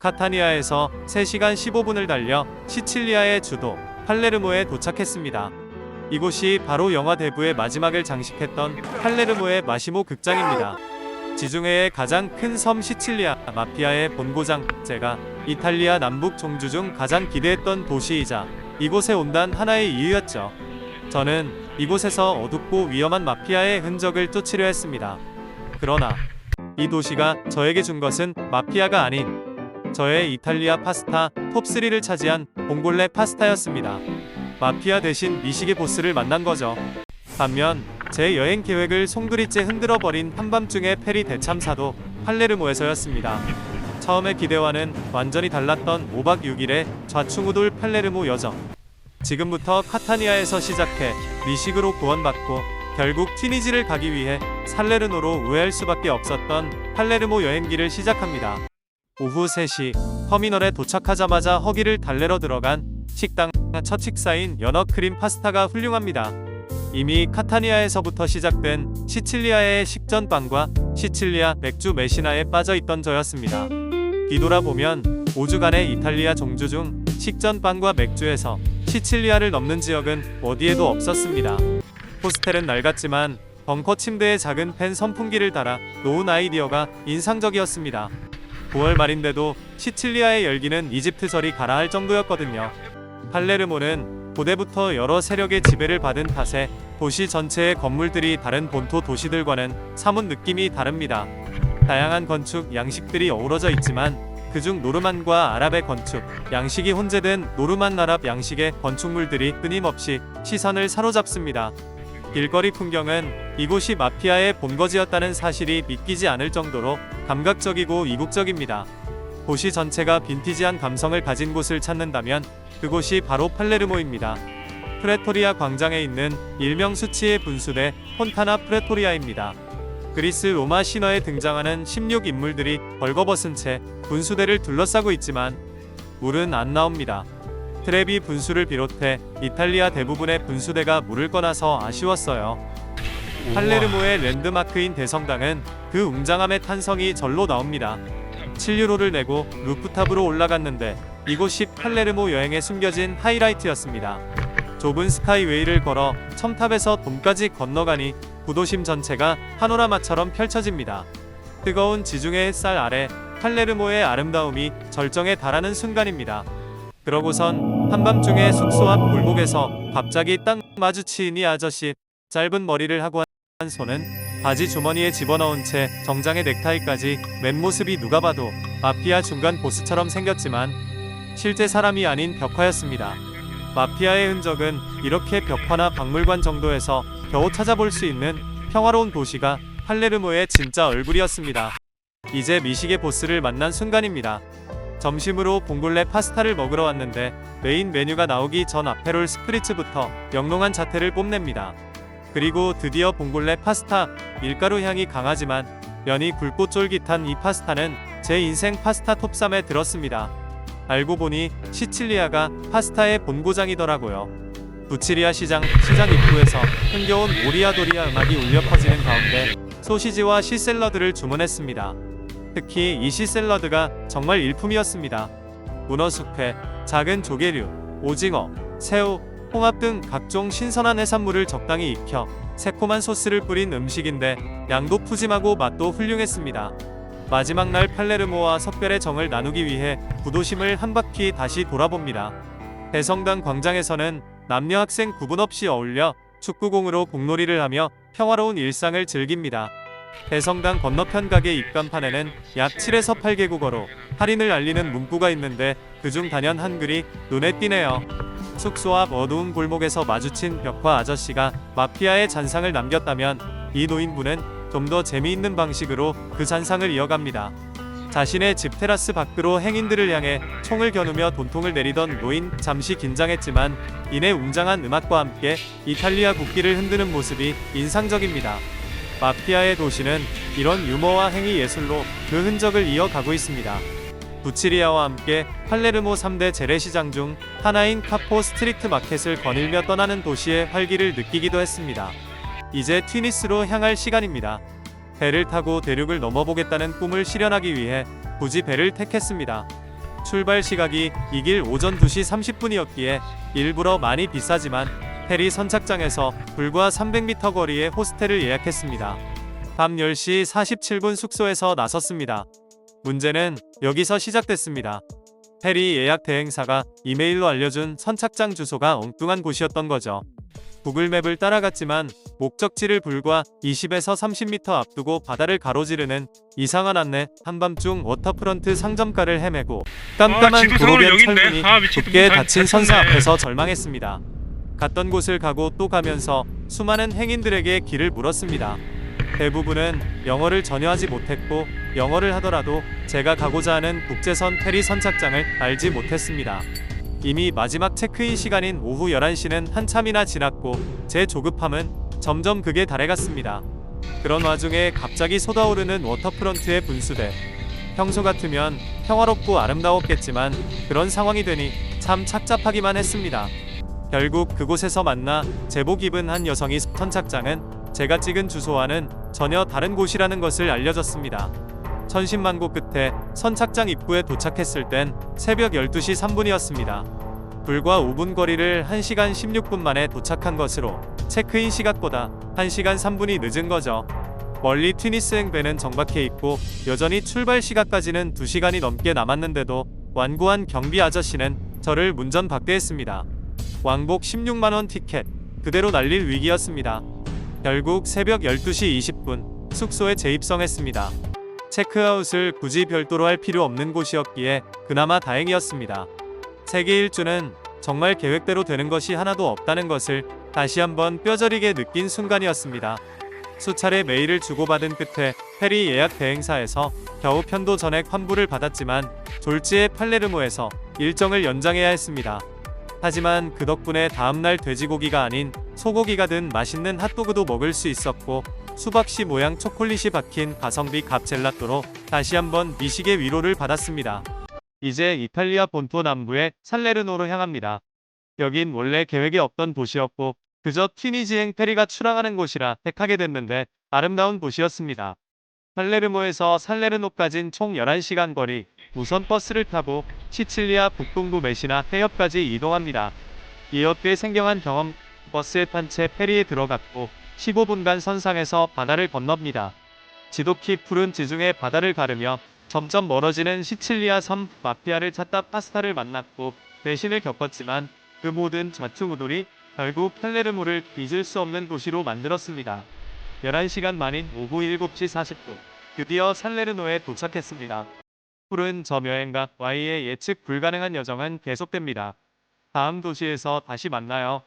카타니아에서 3시간 15분을 달려 시칠리아의 주도 팔레르모에 도착했습니다. 이곳이 바로 영화 대부의 마지막을 장식했던 팔레르모의 마시모 극장입니다. 지중해의 가장 큰 섬 시칠리아 마피아의 본고장, 제가 이탈리아 남북 종주 중 가장 기대했던 도시이자 이곳에 온단 하나의 이유였죠. 저는 이곳에서 어둡고 위험한 마피아의 흔적을 쫓으려 했습니다. 그러나 이 도시가 저에게 준 것은 마피아가 아닌 저의 이탈리아 파스타 톱3를 차지한 봉골레 파스타였습니다. 마피아 대신 미식의 보스를 만난 거죠. 반면 제 여행 계획을 송두리째 흔들어버린 한밤중의 페리 대참사도 팔레르모에서였습니다. 처음의 기대와는 완전히 달랐던 5박 6일의 좌충우돌 팔레르모 여정. 지금부터 카타니아에서 시작해 미식으로 구원받고 결국 튀니지를 가기 위해 살레르노로 우회할 수밖에 없었던 팔레르모 여행기를 시작합니다. 오후 3시 터미널에 도착하자마자 허기를 달래러 들어간 식당. 첫 식사인 연어 크림 파스타가 훌륭합니다. 이미 카타니아에서부터 시작된 시칠리아의 식전빵과 시칠리아 맥주 메시나에 빠져있던 저였습니다. 뒤돌아보면 5주간의 이탈리아 종주 중 식전빵과 맥주에서 시칠리아를 넘는 지역은 어디에도 없었습니다. 호스텔은 낡았지만 벙커 침대에 작은 펜 선풍기를 달아 놓은 아이디어가 인상적이었습니다. 9월 말인데도 시칠리아의 열기는 이집트절이 가라 할 정도였거든요. 팔레르모는 고대부터 여러 세력의 지배를 받은 탓에 도시 전체의 건물들이 다른 본토 도시들과는 사뭇 느낌이 다릅니다. 다양한 건축 양식들이 어우러져 있지만 그중 노르만과 아랍의 건축 양식이 혼재된 노르만 아랍 양식의 건축물들이 끊임없이 시선을 사로잡습니다. 길거리 풍경은 이곳이 마피아의 본거지였다는 사실이 믿기지 않을 정도로 감각적이고 이국적입니다. 도시 전체가 빈티지한 감성을 가진 곳을 찾는다면 그곳이 바로 팔레르모입니다. 프레토리아 광장에 있는 일명 수치의 분수대 폰타나 프레토리아입니다. 그리스 로마 신화에 등장하는 16인물들이 벌거벗은 채 분수대를 둘러싸고 있지만 물은 안 나옵니다. 트레비 분수를 비롯해 이탈리아 대부분의 분수대가 물을 꺼놔서 아쉬웠어요. 팔레르모의 랜드마크인 대성당은 그 웅장함의 탄성이 절로 나옵니다. 7유로를 내고 루프탑으로 올라갔는데 이곳이 팔레르모 여행에 숨겨진 하이라이트였습니다. 좁은 스카이웨이를 걸어 첨탑에서 돔까지 건너가니 구도심 전체가 파노라마처럼 펼쳐집니다. 뜨거운 지중해 햇살 아래 팔레르모의 아름다움이 절정에 달하는 순간입니다. 그러고선 한밤중에 숙소 앞 골목에서 갑자기 딱 마주치니 아저씨, 짧은 머리를 하고 한 손은 바지 주머니에 집어넣은 채 정장의 넥타이까지 맨 모습이 누가 봐도 마피아 중간 보스처럼 생겼지만 실제 사람이 아닌 벽화였습니다. 마피아의 흔적은 이렇게 벽화나 박물관 정도에서 겨우 찾아볼 수 있는 평화로운 도시가 팔레르모의 진짜 얼굴이었습니다. 이제 미식의 보스를 만난 순간입니다. 점심으로 봉골레 파스타를 먹으러 왔는데 메인 메뉴가 나오기 전 아페롤 스프리츠부터 영롱한 자태를 뽐냅니다. 그리고 드디어 봉골레 파스타. 밀가루 향이 강하지만 면이 굵고 쫄깃한 이 파스타는 제 인생 파스타 톱3에 들었습니다. 알고 보니 시칠리아가 파스타의 본고장이더라고요. 부치리아 시장 입구에서 흥겨운 모리아도리아 음악이 울려 퍼지는 가운데 소시지와 시샐러드를 주문했습니다. 특히 이 시샐러드가 정말 일품이었습니다. 문어 숙회, 작은 조개류, 오징어, 새우, 홍합 등 각종 신선한 해산물을 적당히 익혀 새콤한 소스를 뿌린 음식인데 양도 푸짐하고 맛도 훌륭했습니다. 마지막 날 팔레르모와 석별의 정을 나누기 위해 구도심을 한 바퀴 다시 돌아봅니다. 대성당 광장에서는 남녀 학생 구분 없이 어울려 축구공으로 공놀이를 하며 평화로운 일상을 즐깁니다. 대성당 건너편 가게 입간판에는 약 7에서 8개 국어로 할인을 알리는 문구가 있는데 그중 단연 한글이 눈에 띄네요. 숙소 앞 어두운 골목에서 마주친 벽화 아저씨가 마피아의 잔상을 남겼다면 이 노인분은 좀 더 재미있는 방식으로 그 잔상을 이어갑니다. 자신의 집 테라스 밖으로 행인들을 향해 총을 겨누며 돈통을 내리던 노인, 잠시 긴장했지만 이내 웅장한 음악과 함께 이탈리아 국기를 흔드는 모습이 인상적입니다. 마피아의 도시는 이런 유머와 행위 예술로 그 흔적을 이어가고 있습니다. 부치리아와 함께 팔레르모 3대 재래시장 중 하나인 카포 스트리트 마켓을 거닐며 떠나는 도시의 활기를 느끼기도 했습니다. 이제 튀니스로 향할 시간입니다. 배를 타고 대륙을 넘어보겠다는 꿈을 실현하기 위해 굳이 배를 택했습니다. 출발 시각이 이 길 오전 2시 30분이었기에 일부러 많이 비싸지만 페리 선착장에서 불과 300m 거리의 호스텔을 예약했습니다. 밤 10시 47분 숙소에서 나섰습니다. 문제는 여기서 시작됐습니다. 페리 예약 대행사가 이메일로 알려준 선착장 주소가 엉뚱한 곳이었던 거죠. 구글맵을 따라갔지만 목적지를 불과 20에서 30m 앞두고 바다를 가로지르는 이상한 안내, 한밤중 워터프런트 상점가를 헤매고 깜깜한 도로변 철문이 굳게 닫힌 선사 앞에서 절망했습니다. 갔던 곳을 가고 또 가면서 수많은 행인들에게 길을 물었습니다. 대부분은 영어를 전혀 하지 못했고 영어를 하더라도 제가 가고자 하는 국제선 페리 선착장을 알지 못했습니다. 이미 마지막 체크인 시간인 오후 11시는 한참이나 지났고 제 조급함은 점점 극에 달해갔습니다. 그런 와중에 갑자기 쏟아오르는 워터프런트의 분수대. 평소 같으면 평화롭고 아름다웠겠지만 그런 상황이 되니 참 착잡하기만 했습니다. 결국 그곳에서 만나 제복 입은 한 여성이 선착장은 제가 찍은 주소와는 전혀 다른 곳이라는 것을 알려줬습니다. 천신만고 끝에 선착장 입구에 도착했을 땐 새벽 12시 3분이었습니다. 불과 5분 거리를 1시간 16분 만에 도착한 것으로 체크인 시각보다 1시간 3분이 늦은 거죠. 멀리 튀니스행 배는 정박해 있고 여전히 출발 시각까지는 2시간이 넘게 남았는데도 완고한 경비 아저씨는 저를 문전 박대했습니다. 왕복 16만원 티켓 그대로 날릴 위기였습니다. 결국 새벽 12시 20분 숙소에 재입성했습니다. 체크아웃을 굳이 별도로 할 필요 없는 곳이었기에 그나마 다행이었습니다. 세계 일주는 정말 계획대로 되는 것이 하나도 없다는 것을 다시 한번 뼈저리게 느낀 순간이었습니다. 수차례 메일을 주고받은 끝에 페리 예약 대행사에서 겨우 편도 전액 환불을 받았지만 졸지에 팔레르모에서 일정을 연장해야 했습니다. 하지만 그 덕분에 다음날 돼지고기가 아닌 소고기가 든 맛있는 핫도그도 먹을 수 있었고 수박씨 모양 초콜릿이 박힌 가성비 갑젤라또로 다시 한번 미식의 위로를 받았습니다. 이제 이탈리아 본토 남부의 살레르노로 향합니다. 여긴 원래 계획에 없던 도시였고 그저 튀니지행 페리가 출항하는 곳이라 택하게 됐는데 아름다운 곳이었습니다. 팔레르모에서 살레르노까진 총 11시간 거리, 우선 버스를 타고 시칠리아 북동부 메시나 해협까지 이동합니다. 이어 꽤 생경한 경험, 버스에 탄 채 페리에 들어갔고 15분간 선상에서 바다를 건넙니다. 지독히 푸른 지중해 바다를 가르며 점점 멀어지는 시칠리아 섬 마피아를 찾다 파스타를 만났고 배신을 겪었지만 그 모든 좌충우돌이 결국 팔레르모를 잊을 수 없는 도시로 만들었습니다. 11시간 만인 오후 7시 40분 드디어 살레르노에 도착했습니다. 푸른 점 여행가 Y의 예측 불가능한 여정은 계속됩니다. 다음 도시에서 다시 만나요.